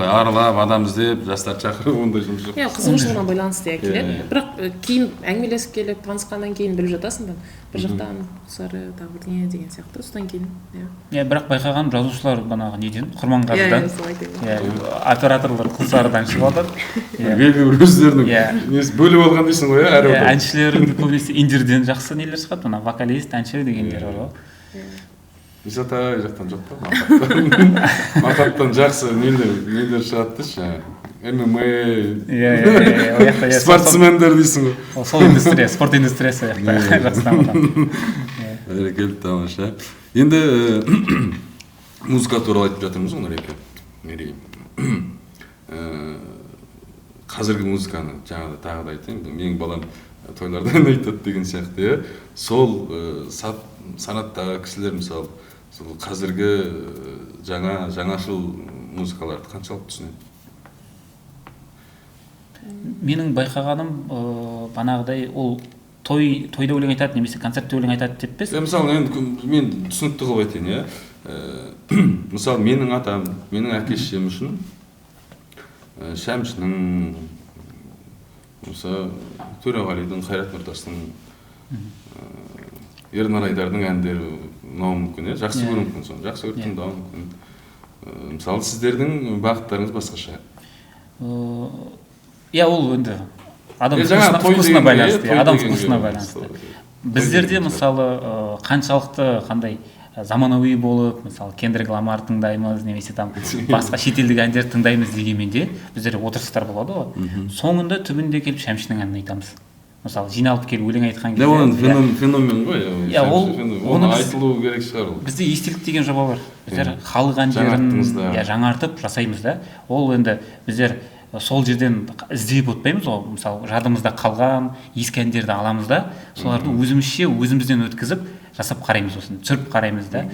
аралап, адам іздеп, жастар шақырып, ондай жұмыс жоқ. Қызығушылығына байланысты келеді. Бірақ кейін әңгімелесіп келіп, танысқаннан кейін біліп жатасың да, бір жақтан Құлсары тағы бірдеңе деген сияқты, содан кейін. Бірақ байқаған жазушылар банағы неден, Құрманғазыдан, операторлар Құлсарыдан шығып жатады. Белгілі бір өздерінің бөліп алған дейсің ғой, әр аудан. Әншілер көбінесе индирден жақсы нелер шығады, вокалист, әнші дегендер бар ғой. Исатай жақтан жоқ па? Мақаттан жақсы нелер шығады дейші. ММА, спортсмендер дейсің ғой. Сол индустрия, спорт индустриясы жақсы дамыған. Бәрекелді, тамаша. Енді музыка туралы айтып жатырмыз ғой, Нұреке. Қазіргі музыканы жаңағыда тағы да айтайын, менің балам тойлардан айтады деген сияқты. Сол санаттағы кісілер, мысалы, қазіргі жаңашыл музыкаларды қаншалық түсінеді? Менің байқағаным банағыдай ол тойда өлең айтады немесе концертте өлең айтады деп пес? Мысалы, мен түсінікті қылып айтайын, мысалы, менің атам, менің әке-шешем үшін Шәмшінің, Төреғалидың, Қайрат Нұртастың Ернар Айдардың әндері ұнауы мүмкін, жақсы көруі мүмкін, соны жақсы көріп тыңдауы мүмкін. Мысалы, сіздердің бағыттарыңыз басқаша. Ол енді адам вкусына байланысты. Біздерде мысалы қаншалықты қандай заманауи болып, мысалы Кендрик Ламар тыңдаймыз, немесе там басқа шетелдік әндер тыңдаймыз дегенмен де біздерде отырыстар болады ғой. Соңында түбінде келіп Шәмшінің әнін айтамыз. Мысалы жиналып келіп өлең айтқан кезде. Оның феномен ғой. Оны айтылу керек шығар. Бізде естелік деген жоба бар. Біздер халық әндерін жаңартып жасаймыз да. Ол енді біздер сол жерден іздеп өтпейміз ғой. Мысалы жадымызда қалған ескі әндерді аламыз да, соларды өзімізден өткізіп жасап қараймыз, осын түсіріп қараймыз да.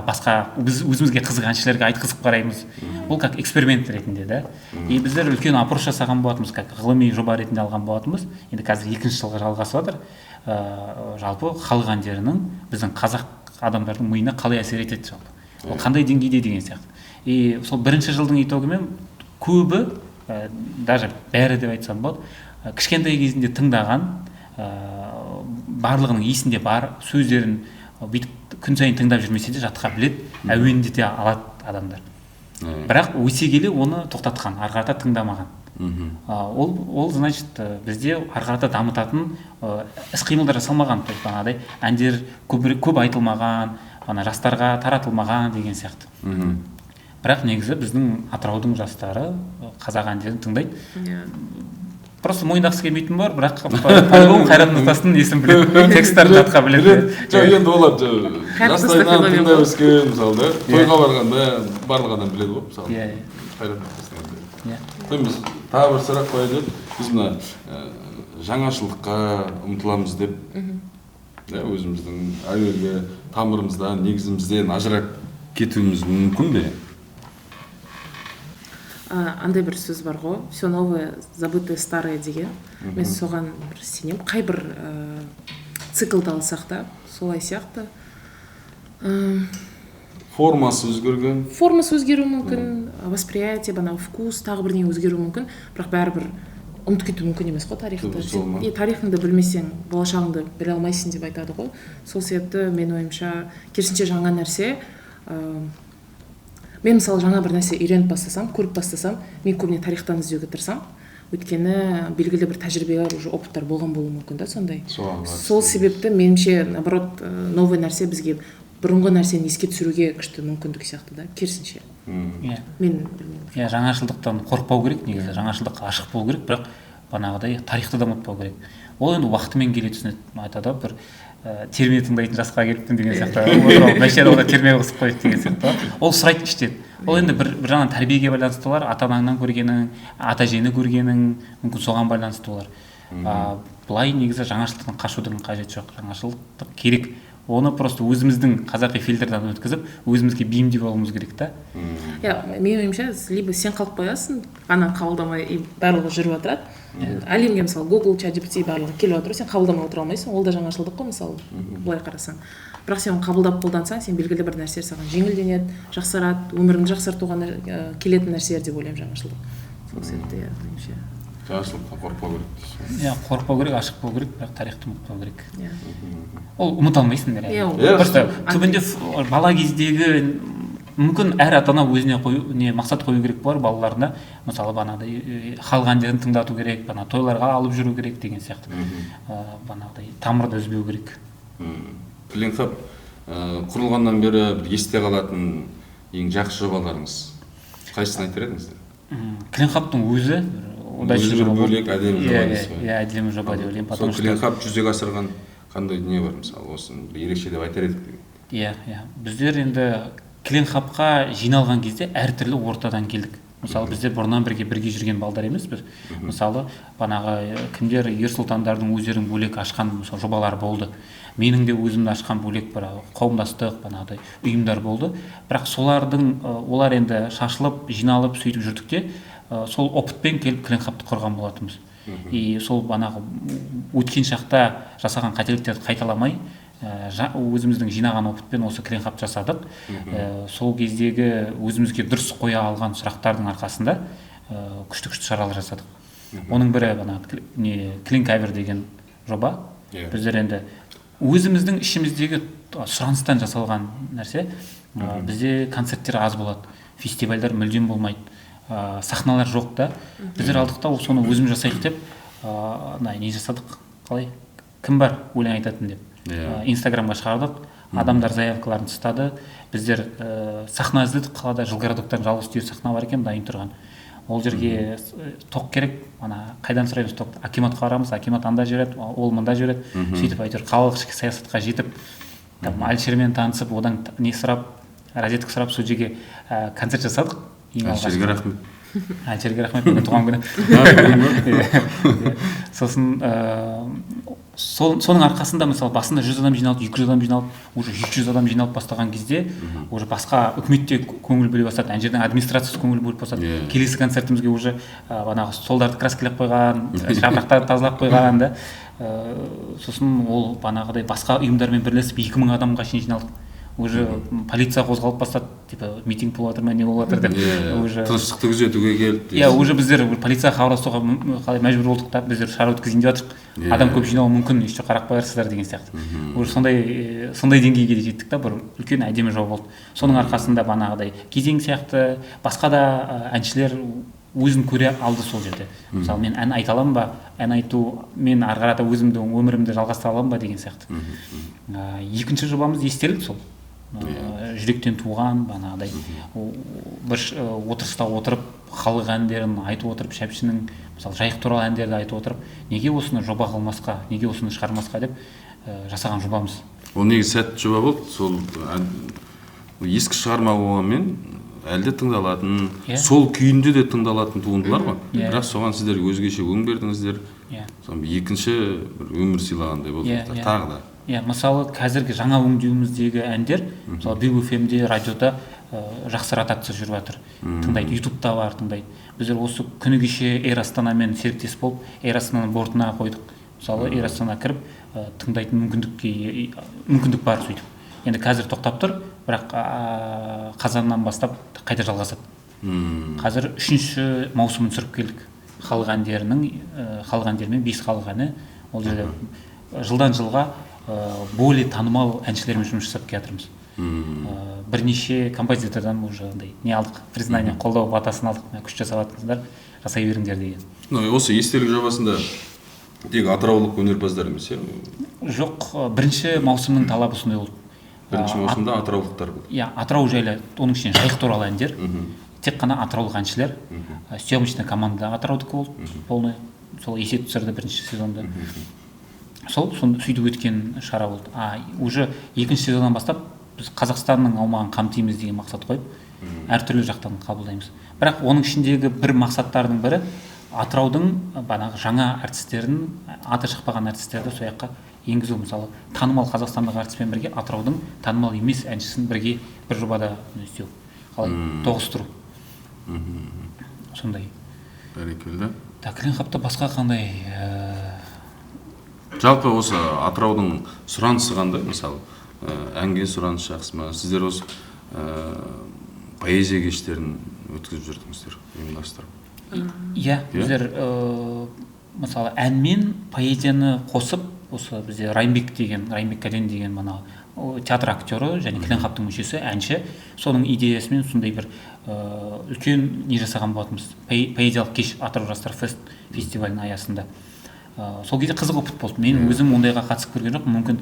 Басқа өзімізге қызық әншілерге айтқызып қараймыз. Бұл как эксперимент ретінде да. Біздер үлкен опрос жасаған болатынбыз, как ғылыми жоба ретінде алған болатынбыз. Енді қазір 2-ші жылға жалғасып жатыр. Жалпы халық әндерінің біздің қазақ адамдардың миына қалай әсер етеді жалпы. Ол қандай деңгейде деген сияқты. Сол 1-ші жылдың итогымен көбі, даже бәрі деп айтсам болады, кішкентай кезінде тыңдаған, барлығының есінде бар, сөздерін бүйтіп күн сайын тыңдап жүрмесе де жатқа біледі, әуендете алады адамдар. Бірақ өсе келе оны тоқтатқан, ары қарата тыңдамаған. Ол значит бізде ары қарата дамытатын іс-қимылдар жасалмаған, жаңағыдай әндер көп айтылмаған, жастарға таратылмаған деген сияқты. Бірақ негізі біздің Атыраудың жастары қазақ әндерін тыңдайды. Просто мойындағысы келмейтін бар, бірақ по-любому Қайрат Нұртастың несін біледі, текстарын жатқа біледі. Енді олар жастайынан тыңдай өскен, мысалы, тойға барғанда барлық адам біледі ғой, мысалы. Қайрат Нұртастың әндері. Біз тағы бір сұрақ қояды, біз мына жаңашылдыққа ұмтыламыз деп, өзіміздің әуелгі тамырымыздан, негізімізден ажырап кетуіміз мүмкін бе? Андай бір сөз бар ғой, все новое, забытое старое деген. Мен соған бір сенем. Қай бір циклды алсақ та, солай сияқты. Формасы өзгерген. Формасы өзгеруі мүмкін, восприятие, вкус, тағы бірдеңе өзгеруі мүмкін, бірақ бәрібір ұмытып кету мүмкін емес қой тарихты. Тарихыңды білмесең, болашағыңды біле алмайсың деп айтады ғой. Сол себепті мен ойымша, керісінше жаңа нәрсе, мен мысалы жаңа бір нәрсе үйреніп бастасам, көріп бастасам, мен көбіне тарихтан іздеуге тырысам. Өйткені белгілі бір тәжірибелер, уже опыттар болған болуы мүмкін да сондай. Сол себепті меніңше, наоборот, новый нәрсе бізге бұрынғы нәрсені еске түсіруге күшті мүмкіндік сияқты да, керісінше. Мен білмеймін. Жаңашылдықтан қорықпау керек, негізі жаңашылдыққа ашық болу керек, бірақ бағанағыдай тарихты да ұмытпау керек. Ол енді уақытымен келе түсінеді. Айтады бір терме тыңдайтын жасқа келіппін деген сияқты. Мәшһүр терме қосып қойды деген сияқты. Ол сұрайды іштен. Ол енді бір жағынан тәрбиеге байланысты олар, ата-анаңнан көргенің, ата-әжені көргенің, мүмкін соған байланысты олар. Былай негізі жаңашылдықтан қашудың қажеті жоқ. Жаңашылдық керек. Оны просто өзіміздің қазақи фильтрдан өткізіп, өзімізге бейімдеп алуымыз керек та. Мен ойымша, либо сен қалып қоясың, ана қабылдамай барлығы жүріп отырады. Әлемге мысалы Google, ChatGPT барлығы келіп отыр, сен қабылдамай отыра алмайсың. Ол да жаңашылдық қой, мысалы, былай қарасаң. Бірақ сен оны қабылдап қолдансаң, сен белгілі бір нәрсе саған жеңілденеді, жақсарады, өміріңді жақсартуға келетін нәрселер деп ойлаймын жаңашылдық. Сол себепті ойымша. Жаңашылдыққа қорықпау керек дейсің. Қорықпау керек, ашық болу керек, бірақ тарихты ұмытпау керек. Ол ұмыта алмайсың. Просто түбінде бала кездегі мүмкін әр ата-ана өзіне мақсат қою керек болар балаларына. Мысалы бағанағыдай халық әндерін тыңдату керек, тойларға алып жүру керек деген сияқты. Бағанағыдай тамырды үзбеу керек. Клинхаб құрылғаннан бері есте қалатын ең жақсы жобаларыңыз қайсысын айтар едіңіздер? Клинхабтың өзі бөлек әдемі жоба дейсіз ғой. Әдемі жоба деп ойлаймын. Сол Клинхаб жүзеге асырған қандай дүние бар, мысалы, осын ерекше деп айтар едік деген. Біздер енді Клинхабқа жиналған кезде әртүрлі ортадан келдік. Мысалы біздер бұрыннан бірге жүрген балдар емеспіз. Мысалы бағанағы кімдер ер-сұлтандардың өздерінің бөлек ашқан жобалары болды. Менің де өзімді ашқан бөлек бір қауымдастық, бағанағыдай ұйымдар болды. Бірақ олар енді шашылып, жиналып сөйтіп жүрдік те, сол опытпен келіп Клинхабты құрған болатынбыз. Сол бағанағы өткен шақта жасаған қателіктерді қайталамай, өзіміздің жинаған опытпен осы Клинхаб жасадық. Сол кездегі өзімізге дұрыс қоя алған сұрақтардың арқасында күшті шаралар жасадық. Оның бірі Клинкавер деген жоба. Біздер енді өзіміздің ішіміздегі сұраныстан жасалған нәрсе. Бізде концерттер аз болады, фестивальдар мүлдем болмайды, сахналар жоқ та. Біздер алдық та соны өзіміз жасайық деп, не жасадық, қалай? Кім бар өлең айтатын деп. Инстаграмға шығардық, адамдар заявкаларын тастады. Біздер сахна іздедік, қалада Жылгородоктан жалғыз түйір сахна бар екен, дайын тұрған. Ол жерге тоқ керек, қайдан сұраймыз тоқты? Акиматқа барамыз, акимат анда жүреді, ол мында жүреді. Сөйтіп әйтеуір қалалық ішкі саясатқа жетіп, Әлішермен танысып, одан не сұрап, розетка сұрап, сол жерге концерт жасадық. Әлішерге рахмет. Әлішерге рахмет, бүгін туған күні. Сосын соның арқасында мысалы басында 100 адам жиналды, 200 адам жиналды, уже 300 адам жиналып бастаған кезде уже басқа үкіметте көңіл бөле бастады, ана жердің администрациясы көңіл бөліп бастады. Келесі концертімізге уже бағанағы столдарды краскілеп қойған, жапырақтарды тазалап қойған да. Сосын ол бағанағыдай басқа ұйымдармен бірлесіп 2000 адамға шейін жиналдық. Уже полиция қозғалып бастады, типа митинг болып жатыр ма, не болып жатыр деп. Тыныштықты күзетуге келді. Уже біздер полицияға хабарласуға қалай мәжбүр болдық та, біздер шара өткізейін деп жатырмық. Адам көп жинауы мүмкін, еште қарап қоярсыздар деген сияқты. Уже сондай деңгейге де жеттік та, бір үлкен әдемі жоба болды. Соның арқасында бағанағыдай кезең сияқты басқа да әншілер өзін көре алды сол жерде. Мысалы мен ән айта аламын ба, ән айту мен ары қарата өзімді өмірімді жалғастыра аламын ба деген сияқты. Екінші жобамыз естелік сол. Жүректен туған бағанағыдай бір отырыста отырып халық әндерін айтып отырып, Шәпшінің мысалы жайық туралы әндерді айтып отырып, неге осыны жоба қылмасқа, неге осыны шығармасқа деп жасаған жобамыз. Ол негізі сәтті жоба болды. Сол ескі шығарма болғанмен әлде тыңдалатын, сол күйінде де тыңдалатын туындылар ғой. Бірақ соған сіздер өзгеше өң бердіңіздер. Екінші бір өмір сыйлағандай болды. Тағы да. Мысалы қазіргі жаңа өңдеуіміздегі әндер, мысалы Биг FM-де, радиода жақсы ротация жүріп жатыр. Тыңдайды, YouTube-та бар, тыңдайды. Біздер осы күні кеше Эйр Астанамен серіктес болып, Эйр Астананың бортына қойдық. Мысалы Эйр Астана кіріп, тыңдайтын мүмкіндік бар сөйтіп. Енді қазір тоқтап тұр, бірақ қазаннан бастап қайта жалғасады. Қазір 3-ші маусымын түсіріп келдік. Халық әндерімен 5 халық әні. Ол жерде жылдан жылға более танымал әншілермен жұмыс жасап келатырмыз. Бірнеше композитордан уже не алдық, признание, қолдау батасын алдық, күш жасап жатырсыздар, жасай беріңдер деген. Осы естелік жобасында тек атыраулық өнерпаздар емес, жоқ, бірінші маусымның талабы сондай болды. Бірінші маусымда атыраулықтар болды. Атырау жайлы, оның ішінде жайық туралы әндер, тек қана атыраулық әншілер, съемочный команда атыраудікі болды, полный, сол есет түсірді бірінші сезонда. Сол сөйтіп өткен шара болды. Уже екінші сезоннан бастап біз Қазақстанның аумағын қамтимыз деген мақсат қойып, әртүрлі жақтан қабылдаймыз. Бірақ оның ішіндегі бір мақсаттардың бірі Атыраудың жаңа артистерін, аты шықпаған артистерді сол жаққа енгізу. Мысалы, танымал қазақстандық артиспен бірге Атыраудың танымал емес әншісін бірге бір жобада істеу. Қалай тоғыстыру. Сондай. Бәрекелді. Кілең қапта басқа қандай жалпы осы Атыраудың сұранысы қандай, мысалы, әнге сұраныс жақсы ма? Сіздер осы поэзия кештерін өткізіп жүрдіңіздер, ұйымдастырып. Біздер мысалы ән мен поэзияны қосып, осы бізде Райымбек Кәден деген театр актері және Кілең қаптың мүшесі, әнші, соның идеясымен сондай бір үлкен не жасаған болатынбыз. Поэзиялық кеш Атырау жастар фестивалінің аясында. Сол кезде қызық опыт болды. Мен өзім ондайға қатысып көрген жоқ. Мүмкін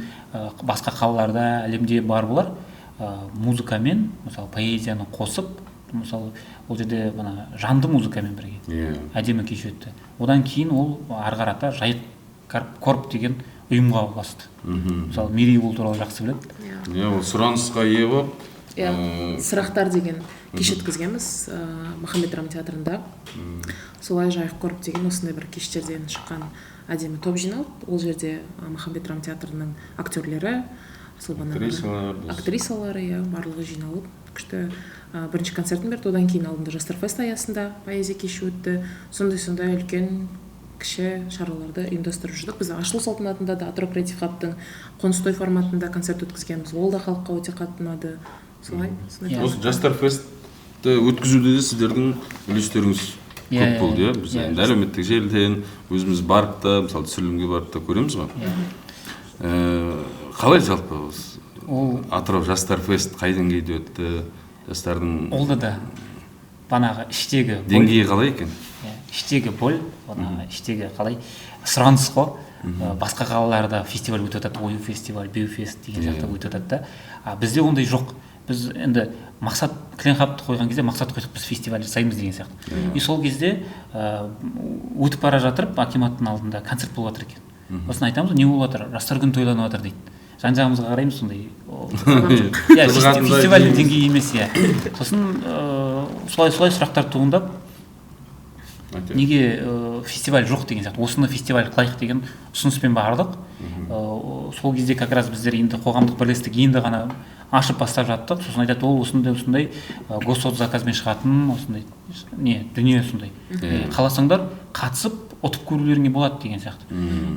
басқа қалаларда, әлемде бар болар. Музыкамен, мысалы, поэзияны қосып, мысалы, ол жерде жанды музыкамен бірге. Әдемі кеш өтті. Одан кейін ол ары қарата жайық корп деген ұйымға ұласты. Мысалы, Мерей ол туралы жақсы біледі. Ол сұранысқа ие болып. Сұрақтар деген кеш өткізгенбіз Махамбет драма театрында. Солай жайық корп деген осындай бір кештерден шыққан әдемі топ жиналды. Ол жерде Махамбет драма театрының актерлері, актрисалары, барлығы жиналып күшті бірінші концертін берді. Одан кейін алдында жастар фест аясында поэзия кеші өтті. Сондай үлкен кіші шараларды ұйымдастырып жүрдік. Біз ашылу салтанатында да Атырау креатив хабтың қоныс той форматында концерт өткізгенбіз. Ол да халыққа өте қатты ұнады. Осы жастар фестті өткізуде де сіздердің үлестеріңіз көп болды. Біз әлеуметтік желіден өзіміз барып та, мысалы түсірілімге барып та көреміз ғой. қалай жалпы ол Атырау жастар фест қай деңгейде өтті, жастардың олда да банағы іштегі деңгейі қалай екен? Іштегі боль, іштегі қалай сұраныс қой. Басқа қалаларда фестиваль өтіп жатады, ою фестиваль, биофест деген сияқты өтіп жатады да. Бізде ондай жоқ. Біз енді мақсат клиент-хабты қойған кезде мақсат қойдық, біз фестиваль жасаймыз деген сияқты. И сол кезде өтіп бара жатырып акиматтың алдында концерт болып жатыр екен. Сосын айтамыз, не болып жатыр? Жастар күні тойланып жатыр дейді. Жан-жағымызға қараймыз сондай. Фестиваль деңгейі емес, сосын солай сұрақтар туындап, неге фестиваль жоқ деген сияқты, осыны фестиваль қылайық деген ұсыныспен бардық. Сол кезде как раз біздер енді қоғамдық бірлестік енді ғана ашып бастап жаттық. Сосын айтады, ол осындай госсоцзаказбен шығатын осындай дүние сондай. Қаласаңдар қатысып ұтып көрулеріңе болады деген сияқты.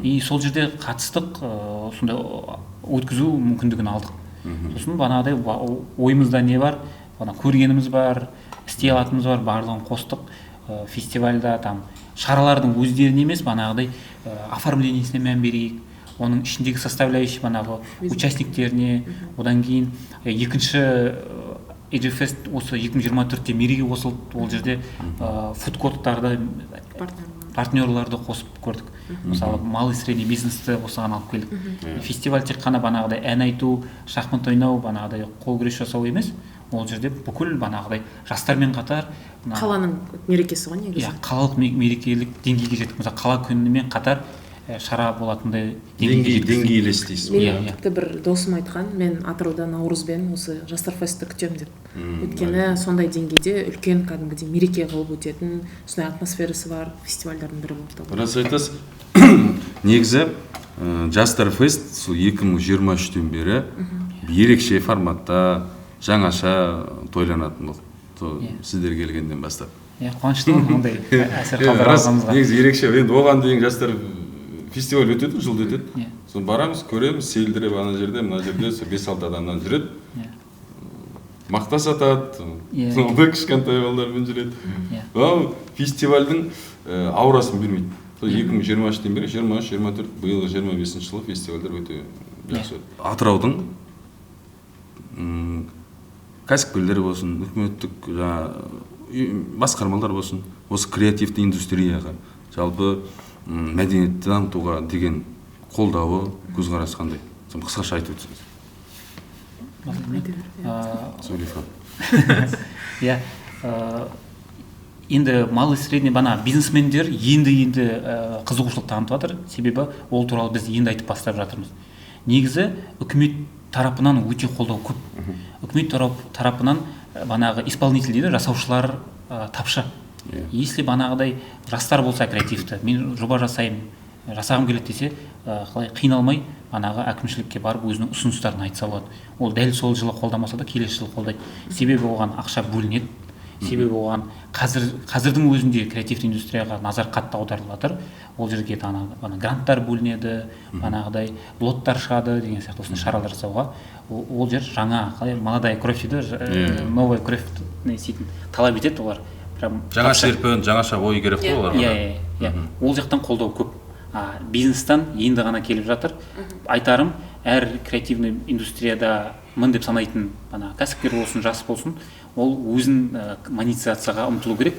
И сол жерде қатыстық, сондай өткізу мүмкіндігін алдық. Сосын банағыдай ойымызда не бар, көргеніміз бар, істей алатынымыз бар, барлығын қостық. Фестивальда там шаралардың өздеріне емес, банағыдай оформлениесіне мән берейік, оның ішіндегі составляющий банағы участниктеріне, одан кейін екінші Эджифест осы 2024-те мереге қосылды. Ол жерде фудкорттарды, партнерларды қосып көрдік. Мысалы, малый средний бизнесті осыған алып келдік. Фестиваль тек қана банағыдай ән айту, шахмат ойнау, банағыдай қол күрес жасау емес. Ол жерде бүкіл банағыдай жастармен қатар қаланың мерекесі ғой негізі. Қалалық мерекелік деңгейге жеттік. Мысалы, қала күнімен қатар шара болатындай деңгейлі істейсіз. Мен тіпті бір досым айтқан, мен Атырауда наурызбен осы жастар фестті күтемін деп. Өйткені сондай деңгейде үлкен кәдімгідей мереке қылып өтетін, сондай атмосферасы бар фестивальдардың бірі болып табылады. Рас айтасыз. Негізі жастар фест сол 2023-тен бері ерекше форматта жаңаша тойланатын болды. Сіздер келгенден бастап. Қуаныштымын ондай әсер қалдырғанымызға. Негізі ерекше. Енді оған дейін жастар фестиваль өтеді, жылда өтеді. Соны барамыз, көреміз, сейілдіріп ана жерде, мына жерде 5-6 адамнан жүреді. Мақта сатады, сонда кішкентай балалармен жүреді. Фестивальдің аурасын бермейді. 2023-тен бері 23-24, биылғы 25 жылы фестивальдер өте жақсы өтті. Атыраудың кәсіпкерлер болсын, үкіметтік басқармалар болсын, осы креативті индустрияға, жалпы мәдениетті дамытуға деген қолдауы, көзқарасы қандай? Қысқаша айтып өтсеңіз. Енді малый средний бизнесмендер енді қызығушылық танытып жатыр, себебі ол туралы біз енді айтып бастап жатырмыз. Негізі үкімет тарапынан өте қолдау көп. Үкімет тарапынан исполнитель дейді, жасаушылар тапшы. Если банағыдай жастар болса креативті, мен жоба жасағым келеді десе, қиналмай әкімшілікке барып өзінің ұсыныстарын айтса болады. Ол дәл сол жылы қолдамаса да келесі жылы қолдайды. Себебі оған ақша бөлінеді. Себебі оған қазірдің өзінде креативті индустрияға назар қатты аударылып жатыр. Ол жерге гранттар бөлінеді, лоттар шығады деген сияқты осындай шаралар жасауға. Ол жер жаңа, молодая кровь дейді, новая кровь талап етеді олар. Жаңа серпін, жаңаша ой керек қой оларға. Ол жақтан қолдау көп. Бизнестан енді ғана келіп жатыр. Айтарым, әр креативный индустрияда мын деп санайтын кәсіпкер болсын, жас болсын, ол өзін монетизацияға ұмтылу керек,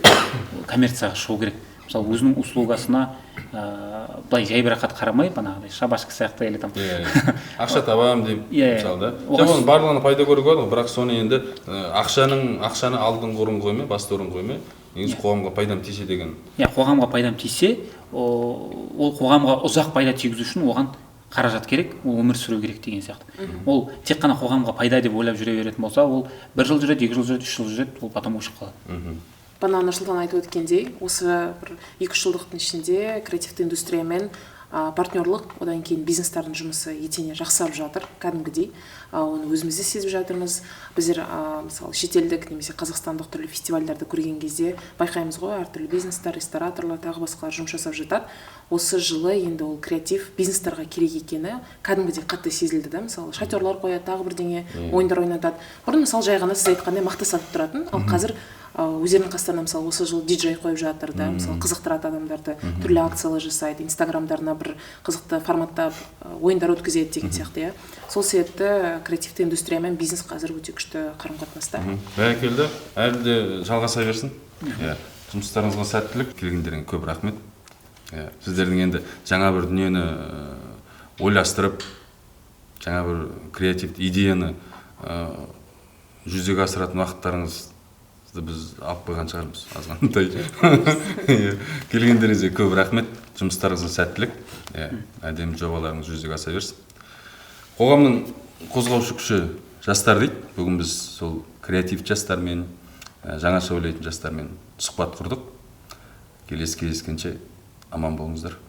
коммерцияға шығу керек. Мысалы, өзінің услугасына былай жайбарақат қарамай, шабашка сияқты или там ақша табам деп, мысалы да. Оның барлығына пайда көруге болады, бірақ соны енді ақшаны алдыңғы орын қоймай, басты орын қоймай, негізі қоғамға пайдам тисе деген. Қоғамға пайдам тисе, ол қоғамға ұзақ пайда тигізу үшін оған қаражат керек, ол өмір сүру керек деген сияқты. Ол тек қана қоғамға пайда деп ойлап жүре беретін болса, ол 1 жыл жүреді, 2 жыл жүреді, 3 жыл жүреді, ол потом өшіп қалады. Бана Нұрсұлтан айтып өткендей, осы 2 жылдықтың ішінде креативті индустриямен партнерлық, одан кейін бизнестардың жұмысы етене жақсарып жатыр, кәдімгідей. Оны өзімізде сезіп жатырмыз. Біздер мысалы шетелдік немесе қазақстандық түрлі фестивальдерді көрген кезде байқаймыз ғой, әртүрлі бизнестер, рестораторлар, тағы басқалар жұмыс жасап жатады. Осы жылы енді ол креатив бизнестарға керек екені кәдімгідей қатты сезілді да. Мысалы шатерлар қояды, тағы бірдеңе ойындар ойнатады. Бұрын мысалы жай ғана сіз айтқандай мақта сатып тұратын, ал қазір өздерінің қастарына мысалы осы жылы диджей қойып жатыр да, мысалы қызықтырады адамдарды, түрлі акциялар жасайды, инстаграмдарына бір қызықты форматта ойындар өткізеді деген сияқты, иә. Сол себепті креативті индустриямен бизнес қазір өте күшті қарым-қатынаста. Бәрекелді, әлі де жалғаса берсін. Жұмыстарыңызға сәттілік, келгендеріңе көп рахмет. Сіздердің енді жаңа бір дүниені ойластырып, жаңа бір креативті идеяны жүзеге асыратын уақыттарыңызды біз алып қойған шығармыз, азғантай. Келгендеріңізге көп рахмет, жұмыстарыңызға сәттілік, әдемі жобаларыңыз жүзеге аса берсін. Қоғамның қозғаушы күші жастар дейді. Бүгін біз сол креатив жастармен, жаңаша ойлайтын жастармен сұхбат құрдық. Келесі кездескенше аман болыңыздар.